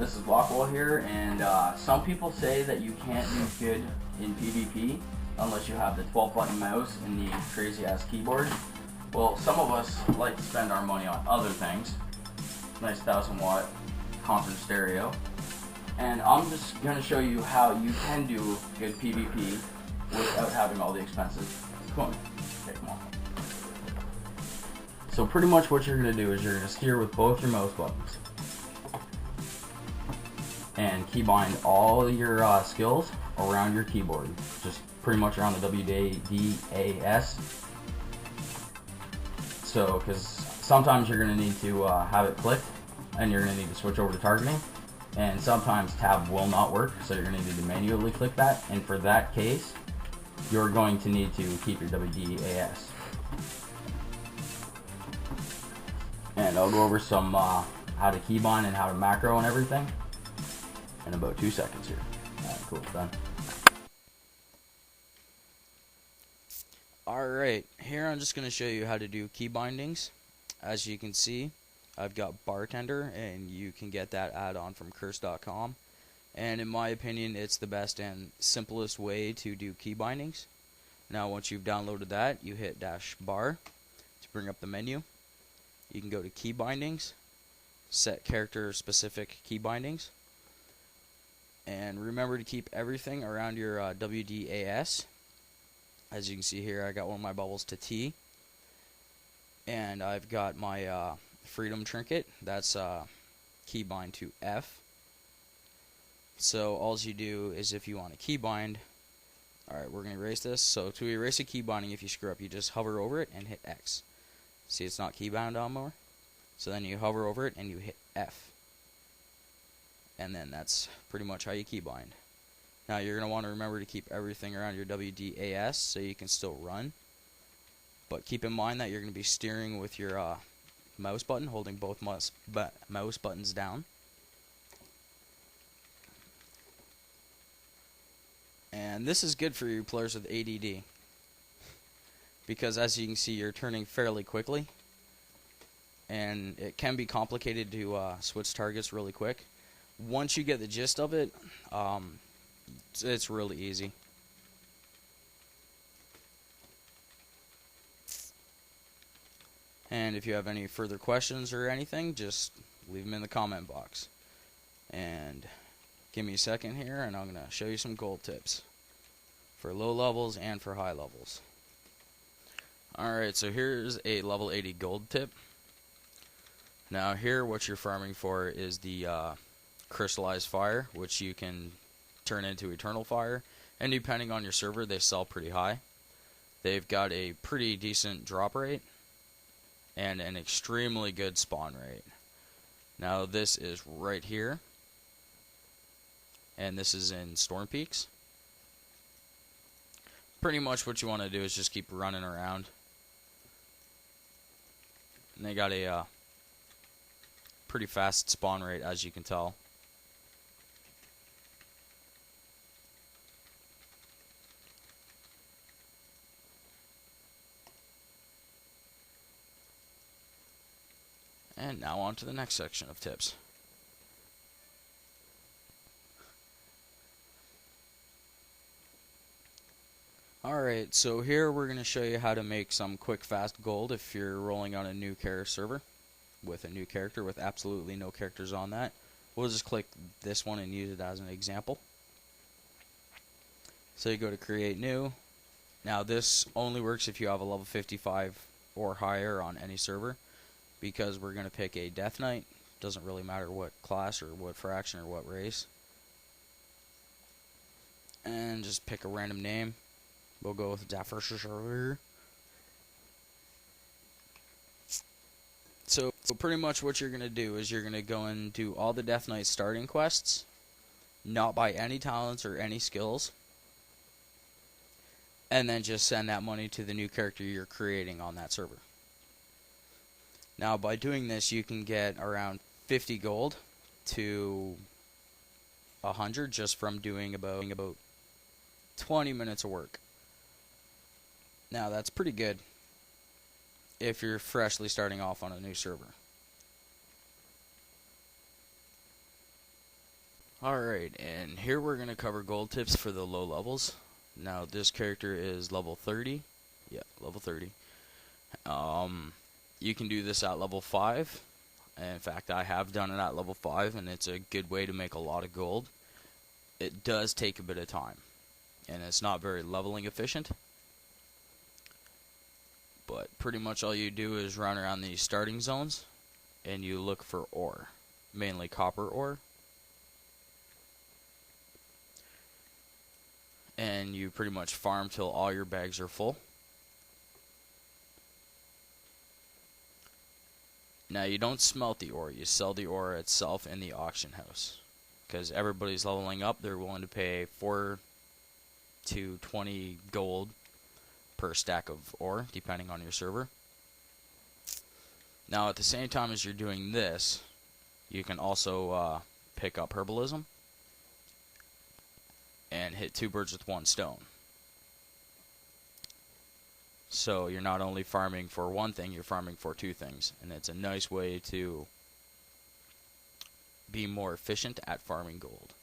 this is Blockwall here, and some people say that you can't do good in PvP unless you have the 12-button mouse and the crazy-ass keyboard. Well, some of us like to spend our money on other things. Nice 1000-watt concert stereo. And I'm just going to show you how you can do good PvP without having all the expenses. Come on, take them off. So pretty much what you're going to do is you're going to steer with both your mouse buttons. And keybind all your skills around your keyboard. Just pretty much around the WDAS. So, because sometimes you're going to need to have it clicked, and you're going to need to switch over to targeting. And sometimes tab will not work, so you're going to need to manually click that. And for that case, you're going to need to keep your WDAS. And I'll go over some how to keybind and how to macro and everything in about 2 seconds here. Alright, cool, done. Alright, here I'm just going to show you how to do key bindings. As you can see, I've got Bartender, and you can get that add-on from curse.com. And in my opinion, it's the best and simplest way to do key bindings. Now once you've downloaded that, you hit -bar to bring up the menu. You can go to key bindings, set character specific key bindings, and remember to keep everything around your WDAS. As you can see here, I got one of my bubbles to T, and I've got my freedom trinket, that's keybind to F. So all you do is, if you want to keybind, alright, we're going to erase this. So to erase a key binding, if you screw up, you just hover over it and hit X. See, it's not keybound anymore. So then you hover over it and you hit F. And then that's pretty much how you keybind. Now you're going to want to remember to keep everything around your WDAS so you can still run. But keep in mind that you're going to be steering with your mouse button, holding both mouse buttons down. And this is good for you players with ADD. Because as you can see, you're turning fairly quickly. And it can be complicated to switch targets really quick. Once you get the gist of it, it's really easy. And if you have any further questions or anything, just leave them in the comment box. And give me a second here, and I'm going to show you some gold tips for low levels and for high levels. Alright, so here's a level 80 gold tip. Now here, what you're farming for is the crystallized fire, which you can turn into eternal fire, and depending on your server, they sell pretty high. They've got a pretty decent drop rate and an extremely good spawn rate. Now this is right here, and this is in Storm Peaks. Pretty much what you want to do is just keep running around. And they got a pretty fast spawn rate, as you can tell. And now on to the next section of tips. Alright, so here we're going to show you how to make some quick fast gold if you're rolling on a new character server with a new character with absolutely no characters on that. We'll just click this one and use it as an example. So you go to create new. Now this only works if you have a level 55 or higher on any server, because we're going to pick a Death Knight. Doesn't really matter what class or what faction or what race. And just pick a random name. We'll go with Daffer. So pretty much what you're going to do is you're going to go and do all the Death Knight starting quests, not buy any talents or any skills, and then just send that money to the new character you're creating on that server. Now by doing this, you can get around 50 gold to 100 just from doing about 20 minutes of work. Now that's pretty good if you're freshly starting off on a new server. Alright, and here we're going to cover gold tips for the low levels. Now, this character is level 30. Yeah, level 30. You can do this at level 5. In fact, I have done it at level 5, and it's a good way to make a lot of gold. It does take a bit of time, and it's not very leveling efficient. But pretty much all you do is run around these starting zones, and you look for ore, mainly copper ore. And you pretty much farm till all your bags are full. Now, you don't smelt the ore, you sell the ore itself in the auction house. Because everybody's leveling up, they're willing to pay 4 to 20 gold per stack of ore, depending on your server. Now, at the same time as you're doing this, you can also pick up herbalism and hit 2 birds with 1 stone. So you're not only farming for one thing, you're farming for 2 things. And it's a nice way to be more efficient at farming gold.